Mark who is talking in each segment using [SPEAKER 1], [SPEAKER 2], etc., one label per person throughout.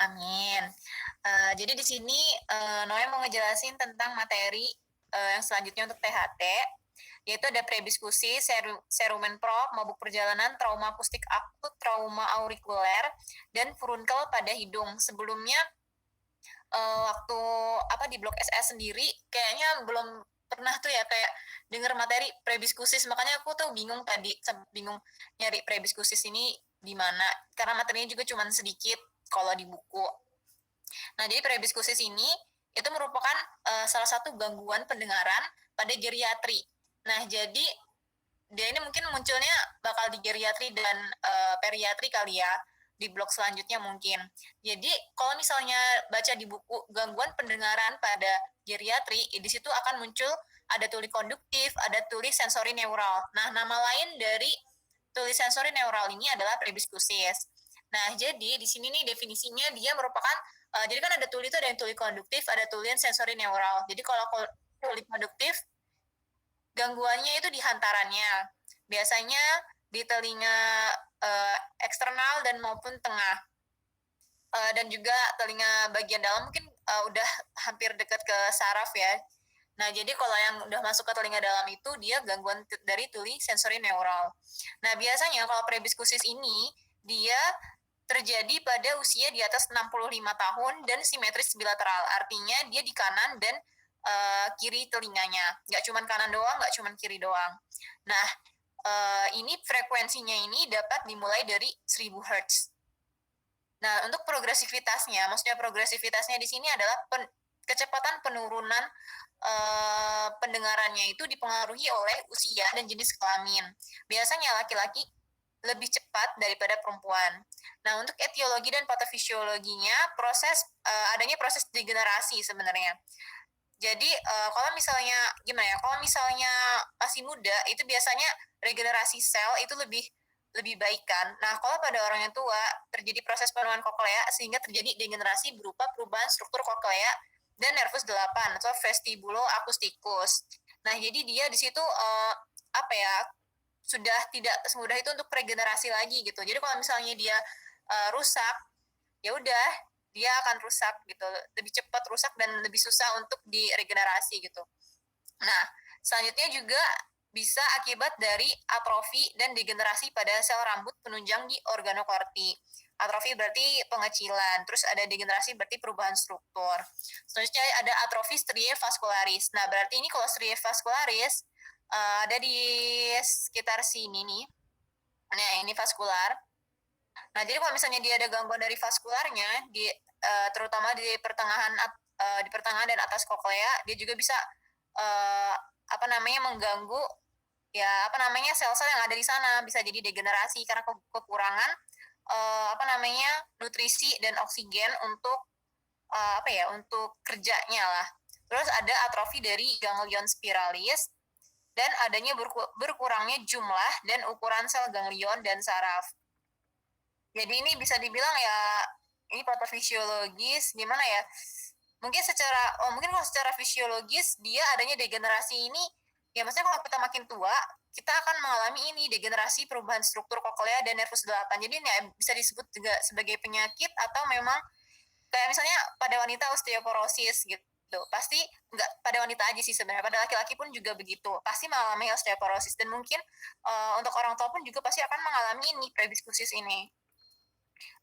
[SPEAKER 1] Amin. Jadi di sini, Noe mau ngejelasin tentang materi, yang selanjutnya untuk THT, yaitu ada prebiskusi, cerumen prof, mabuk perjalanan, trauma akustik akut, trauma aurikuler, dan furunkel pada hidung. Sebelumnya, waktu di blok SS sendiri kayaknya belum pernah tuh ya kayak denger materi prebiskusis, makanya aku tuh bingung tadi, bingung nyari prebiskusis ini di mana, karena materinya juga cuman sedikit kalau di buku. Nah, jadi prebiskusis ini itu merupakan salah satu gangguan pendengaran pada geriatri. Nah, jadi dia ini mungkin munculnya bakal di geriatri dan periatri kali ya, di blok selanjutnya mungkin. Jadi kalau misalnya baca di buku gangguan pendengaran pada geriatri, di situ akan muncul ada tuli konduktif, ada tuli sensori neural. Nah, nama lain dari tuli sensori neural ini adalah prebiskusis. Nah, jadi di sini nih definisinya dia merupakan jadi kan ada tuli itu ada yang tuli konduktif, ada tuli sensori neural. Jadi kalau tuli konduktif gangguannya itu di hantarannya. Biasanya di telinga eksternal dan maupun tengah. Dan juga telinga bagian dalam mungkin udah hampir dekat ke saraf ya. Nah, jadi kalau yang udah masuk ke telinga dalam itu dia gangguan dari tuli sensori neural. Nah, biasanya kalau prebiskusis ini dia terjadi pada usia di atas 65 tahun dan simetris bilateral. Artinya dia di kanan dan kiri telinganya. Nggak cuma kanan doang, nggak cuma kiri doang. Nah, ini frekuensinya ini dapat dimulai dari 1000 Hz. Nah, untuk progresivitasnya, maksudnya progresivitasnya di sini adalah kecepatan penurunan pendengarannya itu dipengaruhi oleh usia dan jenis kelamin. Biasanya laki-laki lebih cepat daripada perempuan. Nah, untuk etiologi dan patofisiologinya, adanya proses degenerasi sebenarnya. Jadi kalau misalnya gimana ya? Kalau misalnya masih muda itu biasanya regenerasi sel itu lebih baik kan. Nah, kalau pada orang yang tua terjadi proses penuaan koklea sehingga terjadi degenerasi berupa perubahan struktur koklea dan nervus 8 atau vestibulo akustikus. Nah, jadi dia di situ sudah tidak semudah itu untuk regenerasi lagi gitu. Jadi kalau misalnya dia rusak, ya udah dia akan rusak gitu, lebih cepat rusak dan lebih susah untuk diregenerasi gitu. Nah, selanjutnya juga bisa akibat dari atrofi dan degenerasi pada sel rambut penunjang di organokorti. Atrofi berarti pengecilan, terus ada degenerasi berarti perubahan struktur. Selanjutnya ada atrofi striae vascularis. Nah, berarti ini kalau striae vascularis ada di sekitar sini nih. Nah, ini vaskular. Nah, jadi kalau misalnya dia ada gangguan dari vaskularnya, terutama di pertengahan dan atas koklea, dia juga bisa mengganggu sel-sel yang ada di sana, bisa jadi degenerasi karena kekurangan nutrisi dan oksigen untuk untuk kerjanya lah. Terus ada atrofi dari ganglion spiralis dan adanya berkurangnya jumlah dan ukuran sel ganglion dan saraf. Jadi ini bisa dibilang ya ini patofisiologis gimana ya? Mungkin kalau secara fisiologis dia adanya degenerasi ini ya maksudnya kalau kita makin tua kita akan mengalami ini degenerasi perubahan struktur koklea dan nervus 8. Jadi ini ya, bisa disebut juga sebagai penyakit atau memang kayak misalnya pada wanita osteoporosis gitu. Pasti nggak pada wanita aja sih sebenarnya, pada laki-laki pun juga begitu. Pasti mengalami osteoporosis dan mungkin untuk orang tua pun juga pasti akan mengalami ini prebiskusis ini.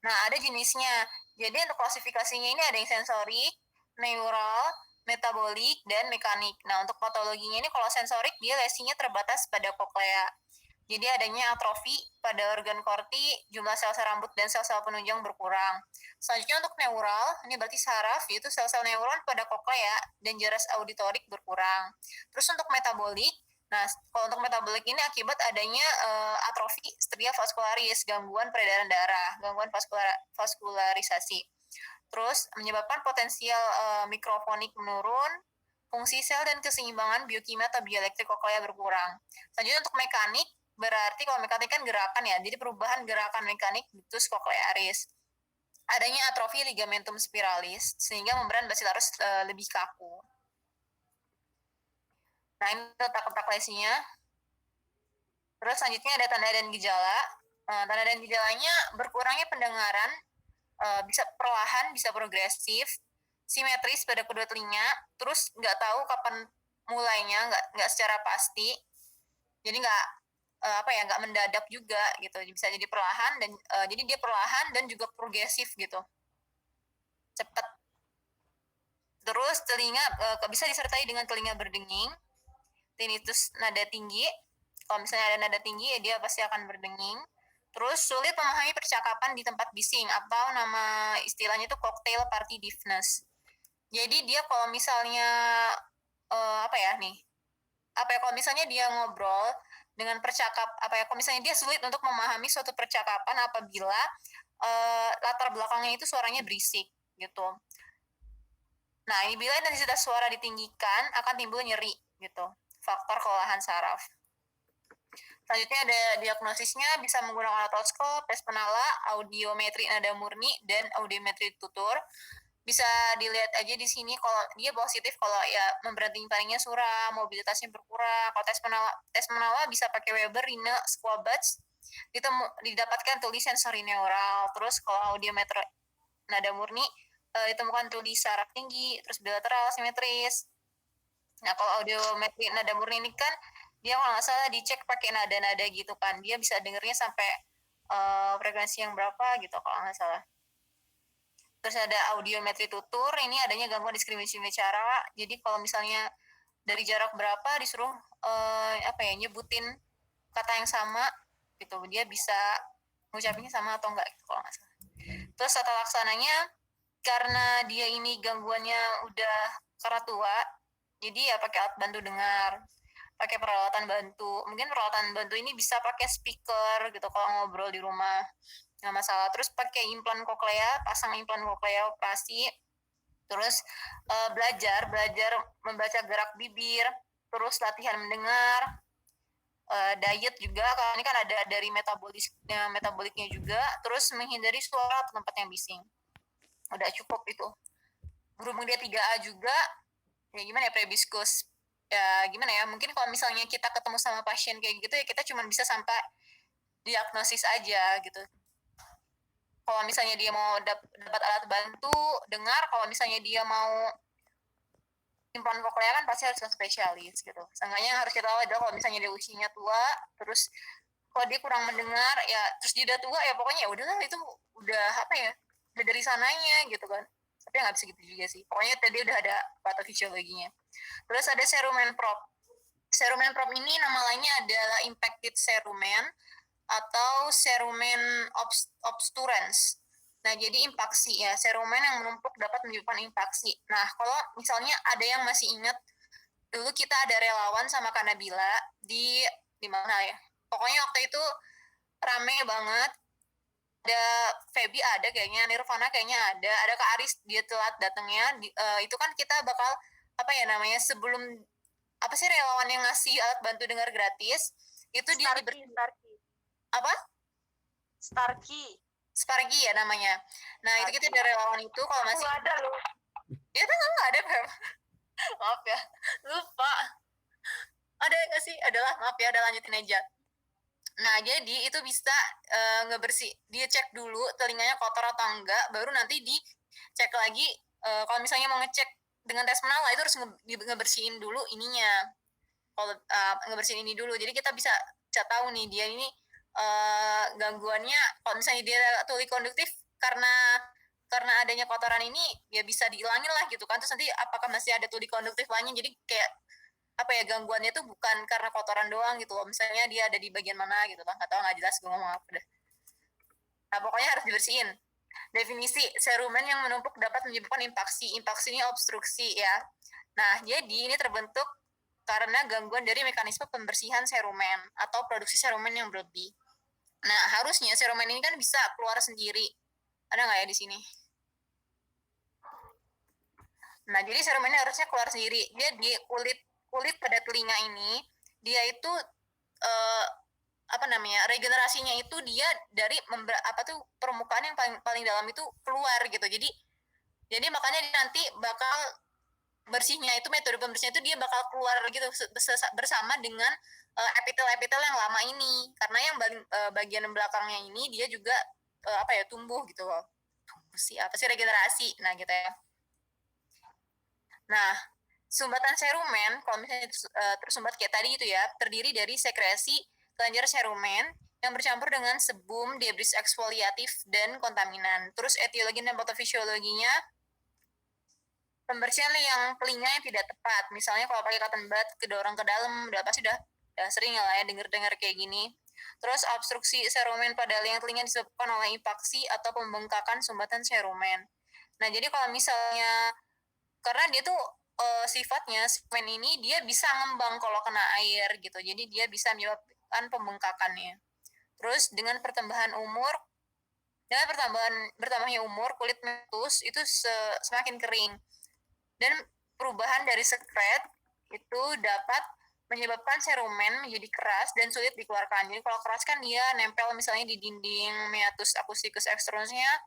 [SPEAKER 1] Nah, ada jenisnya. Jadi untuk klasifikasinya ini ada yang sensorik, neural, metabolik, dan mekanik. Nah, untuk patologinya ini kalau sensorik dia lesinya terbatas pada koklea. Jadi adanya atrofi pada organ korti, jumlah sel-sel rambut dan sel-sel penunjang berkurang. Selanjutnya untuk neural, ini berarti saraf, yaitu sel-sel neuron pada koklea dan jaras auditorik berkurang. Terus untuk metabolik, nah kalau untuk metabolik ini akibat adanya atrofi stria vascularis, gangguan peredaran darah, gangguan vaskularisasi. Terus menyebabkan potensial mikrofonik menurun, fungsi sel dan keseimbangan biokimia atau bioelektrik koklea berkurang. Selanjutnya untuk mekanik, berarti kalau mekanik kan gerakan ya, jadi perubahan gerakan mekanik ductus cochlearis. Adanya atrofi ligamentum spiralis, sehingga membran basilarus lebih kaku. Nah, ini letak-letak lesinya. Terus selanjutnya ada tanda dan gejala. Tanda dan gejalanya berkurangnya pendengaran bisa perlahan, bisa progresif, simetris pada kedua telinga, terus nggak tahu kapan mulainya, nggak secara pasti, jadi nggak mendadak juga gitu, bisa jadi perlahan dan jadi dia perlahan dan juga progresif gitu, cepat. Terus telinga bisa disertai dengan telinga berdenging, tinnitus nada tinggi. Kalau misalnya ada nada tinggi ya dia pasti akan berdenging. Terus sulit memahami percakapan di tempat bising atau nama istilahnya itu cocktail party deafness. Jadi dia kalau misalnya kalau misalnya dia ngobrol dengan kalau misalnya dia sulit untuk memahami suatu percakapan apabila latar belakangnya itu suaranya berisik gitu. Nah, bila intensitas suara ditinggikan akan timbul nyeri gitu. Faktor kelelahan saraf. Selanjutnya ada diagnosisnya, bisa menggunakan otoskop, tes penala, audiometri nada murni, dan audiometri tutur. Bisa dilihat aja di sini kalau dia positif kalau ya memberhentikannya suram, mobilitasnya berkurang. Kalau tes penala bisa pakai Weber, Rine, Squabach. Itu didapatkan tuli sensori neural. Terus kalau audiometri nada murni ditemukan tuli saraf tinggi, terus bilateral, simetris. Nah, kalau audiometri nada murni ini kan dia kalau nggak salah dicek pakai nada-nada gitu kan, dia bisa dengernya sampai frekuensi yang berapa gitu kalau nggak salah. Terus ada audiometri tutur, ini adanya gangguan diskriminasi bicara, jadi kalau misalnya dari jarak berapa disuruh nyebutin kata yang sama gitu, dia bisa ngucapinnya sama atau enggak gitu kalau nggak salah. Terus tata laksananya, karena dia ini gangguannya udah karena tua, jadi ya pakai alat bantu dengar, pakai peralatan bantu. Mungkin peralatan bantu ini bisa pakai speaker gitu kalau ngobrol di rumah, nggak masalah. Terus pakai implan koklea, pasang implan koklea operasi. Terus belajar membaca gerak bibir, terus latihan mendengar, diet juga, karena ini kan ada dari metaboliknya juga, terus menghindari suara atau tempat yang bising. Udah cukup itu. Berhubung dia 3A juga, ya gimana ya, prebiskus. Ya gimana ya, mungkin kalau misalnya kita ketemu sama pasien kayak gitu ya kita cuma bisa sampai diagnosis aja gitu. Kalau misalnya dia mau dapat alat bantu dengar, kalau misalnya dia mau implan koklea kan pasti harus ke spesialis gitu. Seenggaknya yang harus kita tahu adalah kalau misalnya dia usianya tua, terus kalau dia kurang mendengar ya, terus dia udah tua ya pokoknya ya udahlah, itu udah udah dari sananya gitu kan. Tapi nggak bisa gitu juga sih. Pokoknya tadi udah ada patofisiologinya. Terus ada cerumen prop. Cerumen prop ini nama lainnya adalah impacted cerumen atau cerumen obstruens. Nah, jadi impaksi ya, cerumen yang menumpuk dapat menyebabkan impaksi. Nah, kalau misalnya ada yang masih ingat, dulu kita ada relawan sama Kak Nabila di mana ya? Pokoknya waktu itu rame banget. Ada Feby ada kayaknya, Nirvana kayaknya ada Kak Aris, dia telat datangnya. Itu kan kita bakal sebelum relawan yang ngasih alat bantu dengar gratis, itu dia
[SPEAKER 2] Starkey.
[SPEAKER 1] apa?
[SPEAKER 2] Sparky
[SPEAKER 1] ya namanya. Nah, itu kita ada relawan itu kalau masih
[SPEAKER 2] ada loh.
[SPEAKER 1] Itu nggak ada, Feb. Maaf ya, lupa. Ada nggak sih? Adalah, maaf ya, ada, lanjutin aja. Nah, jadi itu bisa ngebersih. Dia cek dulu telinganya kotor atau enggak, baru nanti dicek lagi. Kalau misalnya mau ngecek dengan tes penala, itu harus ngebersihin dulu ininya. Kalau ngebersihin ini dulu, jadi kita bisa tahu nih dia ini gangguannya. Kalau misalnya dia tuli konduktif karena adanya kotoran ini, ya bisa dihilangin lah gitu kan. Terus nanti apakah masih ada tuli konduktif lainnya, jadi kayak gangguannya itu bukan karena kotoran doang gitu loh. Misalnya dia ada di bagian mana gitu lah, nggak tahu, nggak jelas gue ngomong apa dah. Nah, pokoknya harus dibersihin. Definisi, cerumen yang menumpuk dapat menyebabkan impaksi. Impaksi ini obstruksi ya. Nah, jadi ini terbentuk karena gangguan dari mekanisme pembersihan cerumen atau produksi cerumen yang berlebih. Nah, harusnya cerumen ini kan bisa keluar sendiri. Ada nggak ya di sini? Nah, jadi cerumen ini harusnya keluar sendiri. Jadi kulit pada telinga ini, dia itu regenerasinya itu dia dari permukaan yang paling dalam itu keluar gitu. Jadi makanya nanti bakal bersihnya itu, metode pembersihnya itu dia bakal keluar gitu bersama dengan epitel-epitel yang lama ini, karena yang bagian belakangnya ini dia juga tumbuh gitu loh. retribusi, apa sih regenerasi. Nah, gitu ya. Nah, sumbatan serumen kalau misalnya tersumbat kayak tadi itu ya, terdiri dari sekresi kelenjar serumen yang bercampur dengan sebum, debris eksfoliatif, dan kontaminan. Terus etiologi dan patofisiologinya, pembersihan yang telinga yang tidak tepat. Misalnya kalau pakai cotton bud kedorong ke dalam, udah pasti udah sering lah ya denger-dengar kayak gini. Terus obstruksi serumen pada liang telinga disebabkan oleh impaksi atau pembengkakan sumbatan serumen. Nah, jadi kalau misalnya karena dia tuh sifatnya semen ini dia bisa ngembang kalau kena air gitu. Jadi dia bisa menyebabkan pembengkakannya. Terus dengan bertambahnya umur, kulit meletus itu semakin kering. Dan perubahan dari sekret itu dapat menyebabkan serumen menjadi keras dan sulit dikeluarkan. Jadi kalau keras kan dia nempel misalnya di dinding meatus acusticus externusnya,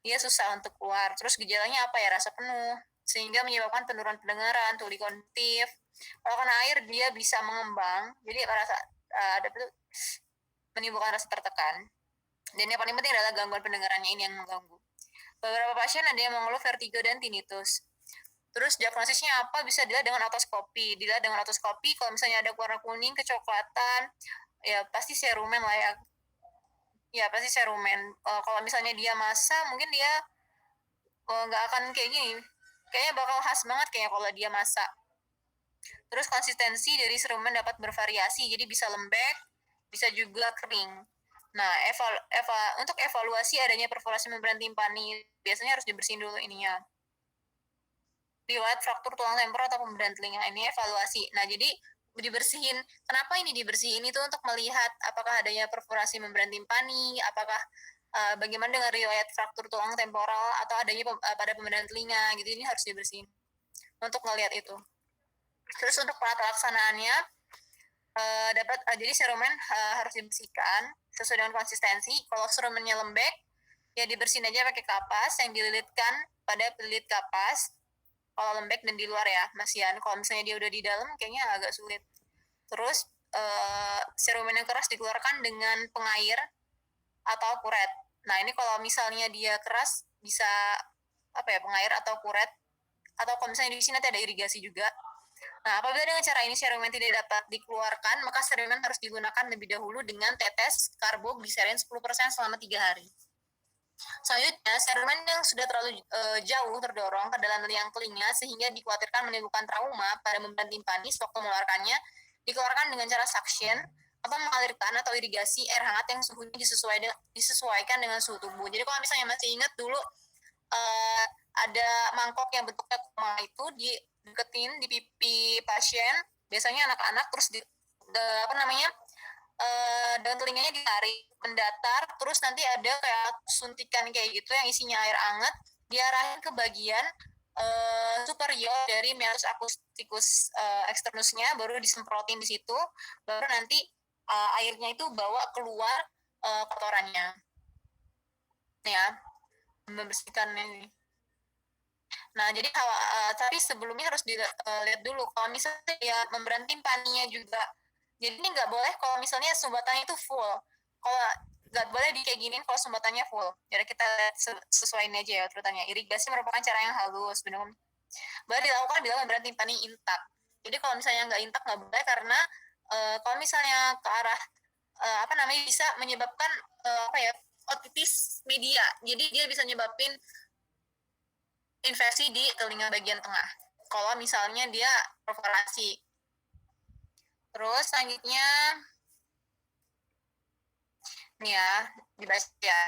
[SPEAKER 1] dia susah untuk keluar. Terus gejalanya apa ya? Rasa penuh, sehingga menyebabkan penurunan pendengaran, tuli kognitif. Kalau kena air dia bisa mengembang, jadi rasa ada menimbulkan rasa tertekan. Dan yang paling penting adalah gangguan pendengarannya ini yang mengganggu. Beberapa pasien ada yang mengeluh vertigo dan tinnitus. Terus diagnosisnya apa? Bisa dilihat dengan otoskopi. Dilihat dengan otoskopi, kalau misalnya ada warna kuning, kecoklatan, ya pasti serumen lah ya. Ya pasti serumen. Kalau misalnya dia masa, mungkin dia nggak akan kayak gini. Kayaknya bakal khas banget kayak kalau dia masa. Terus konsistensi dari serumen dapat bervariasi, jadi bisa lembek, bisa juga kering. Nah, untuk evaluasi adanya perforasi membran timpani, biasanya harus dibersihin dulu ininya. Riwayat fraktur tulang temporal atau pembedaan telinga, ini evaluasi. Nah, jadi dibersihin. Kenapa ini dibersihin? Itu untuk melihat apakah adanya perforasi membran timpani, apakah bagaimana dengan riwayat fraktur tulang temporal atau adanya pada pembedaan telinga gitu. Ini harus dibersihin untuk melihat itu. Terus untuk penata laksanaannya jadi serumen harus dibersihkan sesuai dengan konsistensi. Kalau serumennya lembek, ya dibersihin aja pakai kapas yang dililitkan pada pelilit kapas. Kalau lembek dan di luar ya, masihan. Kalau misalnya dia udah di dalam, kayaknya agak sulit. Terus serumen yang keras dikeluarkan dengan pengair atau kuret. Nah, ini kalau misalnya dia keras bisa pengair atau kuret, atau kalau misalnya di sini nanti ada irigasi juga. Nah, apabila dengan cara ini serumen tidak dapat dikeluarkan, maka serumen harus digunakan lebih dahulu dengan tetes karbogliserin 10% selama 3 hari. Selanjutnya, serumen yang sudah terlalu jauh terdorong ke dalam liang telinga sehingga dikhawatirkan menimbulkan trauma pada membran timpani sewaktu mengeluarkannya, dikeluarkan dengan cara suction atau mengalirkan atau irigasi air hangat yang suhunya disesuaikan dengan suhu tubuh. Jadi kalau misalnya masih ingat dulu ada mangkok yang bentuknya koma itu dideketin di pipi pasien, biasanya anak-anak, terus daun telinganya ditarik mendatar, terus nanti ada kayak suntikan kayak gitu yang isinya air hangat diarahin ke bagian superior dari meatus acusticus externusnya, baru disemprotin di situ, baru nanti airnya itu bawa keluar kotorannya ya, membersihkan ini. Nah, jadi tapi sebelumnya harus dilihat dulu kalau misalnya ya membran timpaninya juga. Jadi ini nggak boleh kalau misalnya sumbatannya itu full. Kalau nggak boleh kayak giniin kalau sumbatannya full. Jadi kita lihat sesuaiin aja ya urutannya. Irigasi merupakan cara yang halus, benar. Boleh dilakukan bila membran timpani intak. Jadi kalau misalnya nggak intak nggak boleh, karena kalau misalnya ke arah bisa menyebabkan otitis media. Jadi dia bisa nyebabin infeksi di telinga bagian tengah kalau misalnya dia perforasi. Terus selanjutnya nih ya, dibaca ya.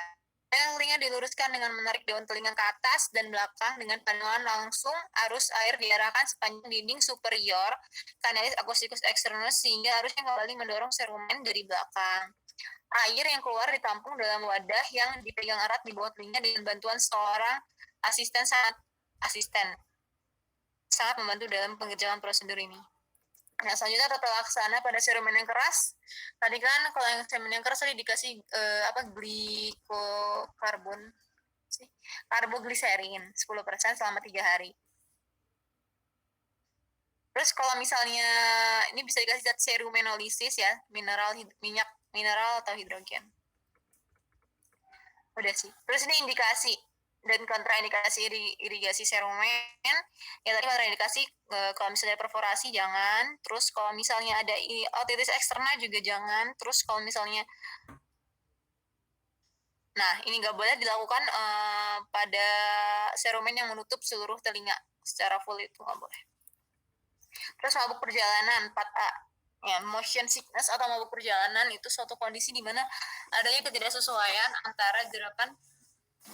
[SPEAKER 1] Telinga diluruskan dengan menarik daun telinga ke atas dan belakang dengan pandangan langsung. Arus air diarahkan sepanjang dinding superior kanalis acusticus externus sehingga arusnya kembali mendorong serumen dari belakang. Air yang keluar ditampung dalam wadah yang dipegang erat di bawah telinga dengan bantuan seorang asisten sangat membantu dalam pengerjaan prosedur ini. Nah, selanjutnya tata laksana pada serumen yang keras. Tadi kan kalau yang serumen yang keras tadi dikasih karbogliserin 10% selama 3 hari. Terus kalau misalnya ini bisa dikasih zat serumenolisis ya, minyak mineral atau hidrogen. Udah sih. Terus ini indikasi. Dan kontraindikasi irigasi serumen, ya tadi kontraindikasi kalau misalnya perforasi jangan, terus kalau misalnya ada otitis eksterna juga jangan, terus kalau misalnya, nah ini nggak boleh dilakukan pada serumen yang menutup seluruh telinga secara full, itu nggak boleh. Terus mabuk perjalanan 4A, ya, motion sickness atau mabuk perjalanan itu suatu kondisi di mana adanya ketidaksesuaian antara gerakan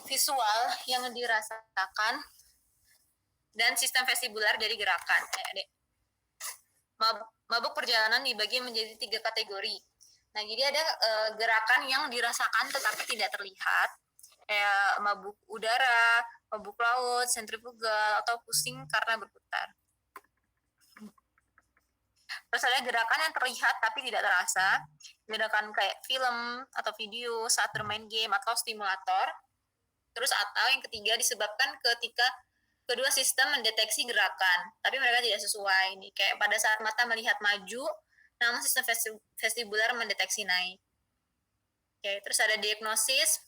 [SPEAKER 1] visual yang dirasakan dan sistem vestibular dari gerakan. Mabuk perjalanan dibagi menjadi 3 kategori. Nah, jadi ada gerakan yang dirasakan tetapi tidak terlihat, kayak mabuk udara, mabuk laut, sentrifugal, atau pusing karena berputar. Terus ada gerakan yang terlihat tapi tidak terasa, gerakan kayak film atau video saat bermain game atau stimulator. Terus atau yang ketiga disebabkan ketika kedua sistem mendeteksi gerakan, tapi mereka tidak sesuai. Nih, kayak pada saat mata melihat maju, namun sistem vestibular mendeteksi naik. Oke, terus ada diagnosis.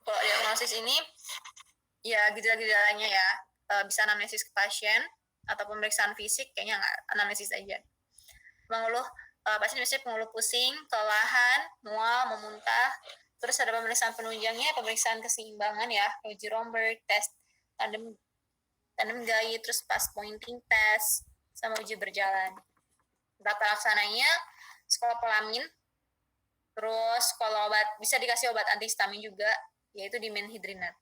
[SPEAKER 1] Kalau diagnosis ini, ya gejala-gejalanya ya, bisa anamnesis ke pasien, atau pemeriksaan fisik, kayaknya nggak, anamnesis aja. Mengeluh, pasien biasanya pengeluh pusing, kelelahan, mual, memuntah. Terus ada pemeriksaan penunjangnya, pemeriksaan keseimbangan ya, uji Romberg, tes tandem gait, terus fast pointing test, sama uji berjalan. Tata laksananya skopolamin, terus kalau obat bisa dikasih obat antihistamin juga, yaitu dimenhidrinat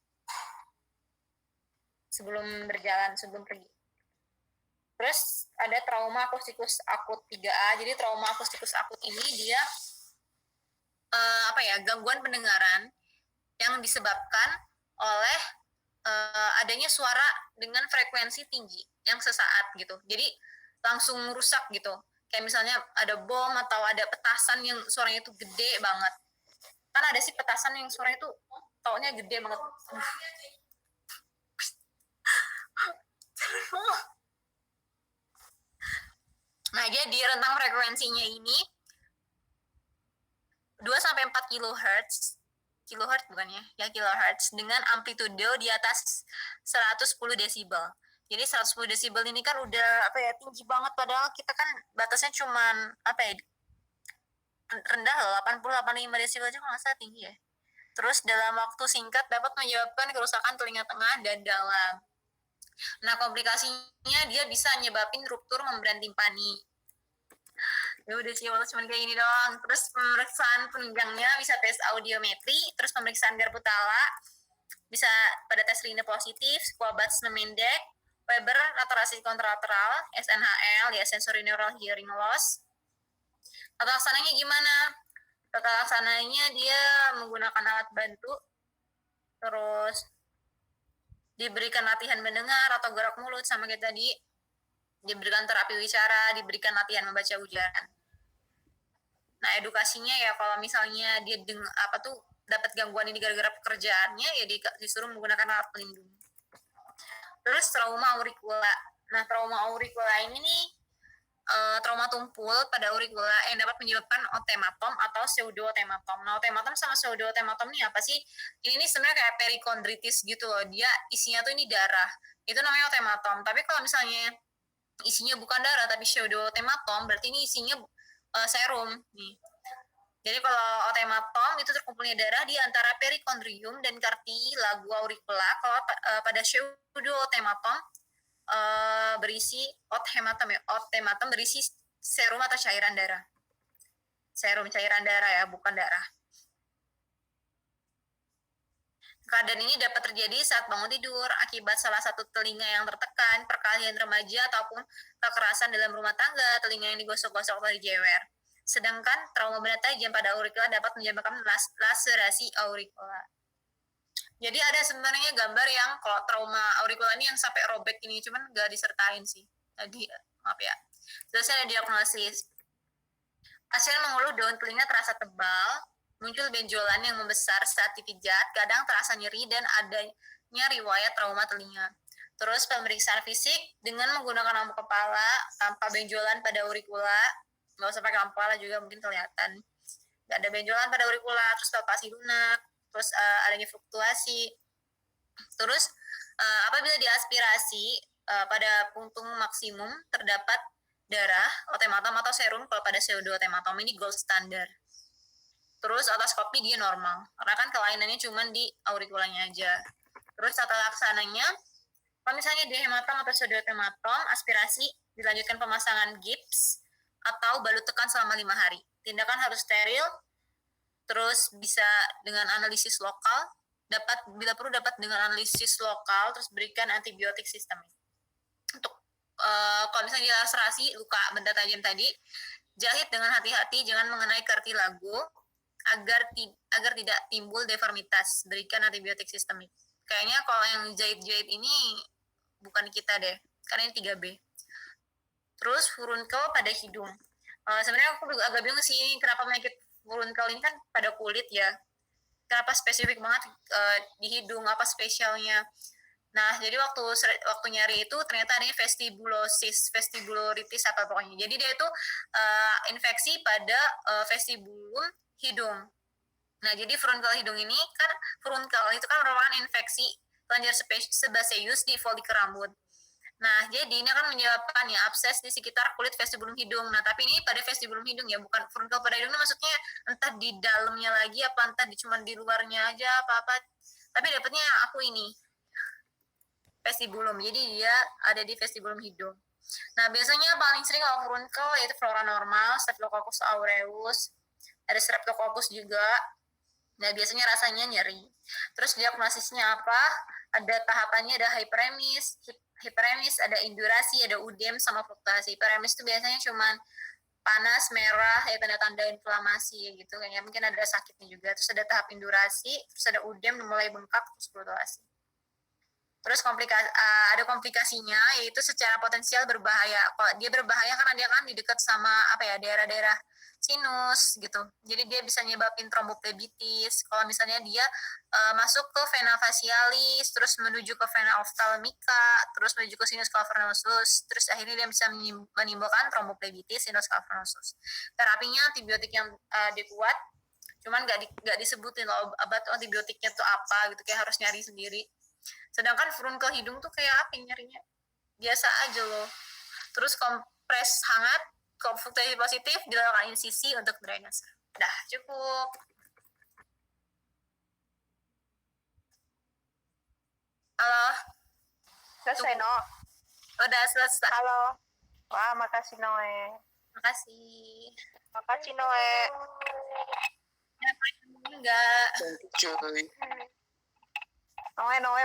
[SPEAKER 1] sebelum berjalan, sebelum pergi. Terus ada trauma akustikus akut 3A. Jadi trauma akustikus akut ini dia gangguan pendengaran yang disebabkan oleh adanya suara dengan frekuensi tinggi yang sesaat gitu. Jadi langsung rusak gitu. Kayak misalnya ada bom atau ada petasan yang suaranya itu gede banget. Kan ada sih petasan yang suaranya itu taunya gede banget. Nah, jadi rentang frekuensinya ini 2 sampai 4 kHz. Kilohertz bukannya? Ya, kilohertz dengan amplitude di atas 110 desibel. Jadi 110 desibel ini kan udah tinggi banget, padahal kita kan batasnya cuman rendah loh, 80-85 desibel aja kalau nggak salah tinggi ya. Terus dalam waktu singkat dapat menyebabkan kerusakan telinga tengah dan dalam. Nah, komplikasinya dia bisa nyebabin ruptur membran timpani. Ya udah sih, walau cuma kayak gini doang. Terus pemeriksaan penunjangnya bisa tes audiometri, terus pemeriksaan garpu tala, bisa pada tes Rina positif, Squabats Nemendek, Weber laterasi kontralateral, SNHL, ya sensory neural hearing loss. Tata laksananya gimana? Tata laksananya dia menggunakan alat bantu, terus diberikan latihan mendengar atau gerak mulut sama kayak tadi, diberikan terapi wicara, diberikan latihan membaca ujaran. Nah, edukasinya ya kalau misalnya dia dapat gangguan ini gara-gara pekerjaannya, ya disuruh menggunakan alat pelindung. Terus trauma auricula. Nah, trauma auricula ini nih trauma tumpul pada auricula yang dapat menyebabkan otematom atau pseudotematom. Nah, otematom sama pseudotematom ini apa sih? Ini sebenarnya kayak perikondritis gitu loh. Dia isinya tuh ini darah. Itu namanya otematom. Tapi kalau misalnya isinya bukan darah tapi pseudotematom, berarti ini isinya serum nih. Jadi kalau otematom itu terkumpulnya darah di antara perikondrium dan cartilagu auricula. Kalau pada pseudotematom berisi othematom ya. Othematom berisi serum atau cairan darah. Serum cairan darah ya, bukan darah. Keadaan ini dapat terjadi saat bangun tidur akibat salah satu telinga yang tertekan, perkalian remaja, ataupun kekerasan dalam rumah tangga, telinga yang digosok-gosok atau dijewer. Sedangkan trauma benda tajam pada auricula dapat menyebabkan laserasi auricula. Jadi ada sebenarnya gambar yang kalau trauma auricula ini yang sampai robek ini, cuman nggak disertain sih. Jadi maaf ya. Terus ada diagnosis. Pasien mengeluh daun telinga terasa tebal, muncul benjolan yang membesar saat dipijat, kadang terasa nyeri dan adanya riwayat trauma telinga. Terus pemeriksaan fisik dengan menggunakan lampu kepala tanpa benjolan pada auricula, nggak usah pakai lampu kepala juga mungkin kelihatan. Nggak ada benjolan pada auricula, terus palpasi lunak, terus adanya fluktuasi. Terus apabila diaspirasi pada puntung maksimum terdapat darah, otematom atau serum kalau pada pseudo-otematom ini gold standard. Terus otoskopi dia normal, karena kan kelainannya cuma di aurikulanya aja. Terus tata laksananya, kalau misalnya dia hematom atau pseudo-hematom, aspirasi dilanjutkan pemasangan gips atau balut tekan selama 5 hari. Tindakan harus steril, terus bisa dengan analisis lokal, bila perlu dapat dengan analisis lokal, terus berikan antibiotik sistemik. Untuk kalau misalnya laserasi luka benda tajam tadi, jahit dengan hati-hati, jangan mengenai kartilago agar tidak timbul deformitas. Berikan antibiotik sistemik. Kayaknya kalau yang jahit-jahit ini bukan kita deh, karena ini 3B. Terus furunkel pada hidung. Sebenarnya aku agak bingung sih kenapa penyakit furunkel ini kan pada kulit ya. Kenapa spesifik banget di hidung, apa spesialnya. Nah, jadi waktu nyari itu ternyata ada vestibulosis, vestibuloritis apa pokoknya. Jadi dia itu infeksi pada vestibulum hidung. Nah, jadi furunkel hidung ini kan furunkel itu kan merupakan infeksi kelenjar sebaceus di folikel rambut. Nah, jadi ini akan menyebabkan ya abses di sekitar kulit vestibulum hidung. Nah, tapi ini pada vestibulum hidung ya, bukan furunkel pada hidung, maksudnya entah di dalamnya lagi apa entah cuma di luarnya aja apa-apa. Tapi dapatnya aku ini vestibulum. Jadi dia ada di vestibulum hidung. Nah, biasanya paling sering kalau furunkel yaitu flora normal, Staphylococcus aureus, ada Streptococcus juga. Nah, biasanya rasanya nyeri. Terus diagnosisnya apa? Ada tahapannya, ada hiperemis, ada indurasi, ada udem, sama fluktuasi. Hiperemis itu biasanya cuma panas, merah, ya tanda-tanda inflamasi gitu. Kayaknya mungkin ada sakitnya juga. Terus ada tahap indurasi, terus ada udem, mulai bengkak, terus fluktuasi. Terus ada komplikasinya, yaitu secara potensial berbahaya. Kalau dia berbahaya karena dia kan di dekat sama daerah-daerah sinus gitu. Jadi dia bisa nyebabin tromboflebitis. Kalau misalnya dia masuk ke vena facialis, terus menuju ke vena ophthalmica, terus menuju ke sinus cavernosus, terus akhirnya dia bisa menimbulkan tromboflebitis, sinus cavernosus. Terapinya antibiotik yang dikuat, cuman nggak disebutin loh obat antibiotiknya tuh apa gitu, kayak harus nyari sendiri. Sedangkan furunkel hidung tuh kayak apa nyarinya? Biasa aja loh. Terus kompres hangat, kalau fluktuasi positif, dilakukan insisi untuk drainase. Dah, cukup. Halo.
[SPEAKER 2] Selesai, No.
[SPEAKER 1] Udah selesai.
[SPEAKER 2] Halo. Wah, makasih, Noe.
[SPEAKER 1] Makasih.
[SPEAKER 2] Makasih, Noe.
[SPEAKER 1] Enggak.
[SPEAKER 3] Cuy.
[SPEAKER 2] Noe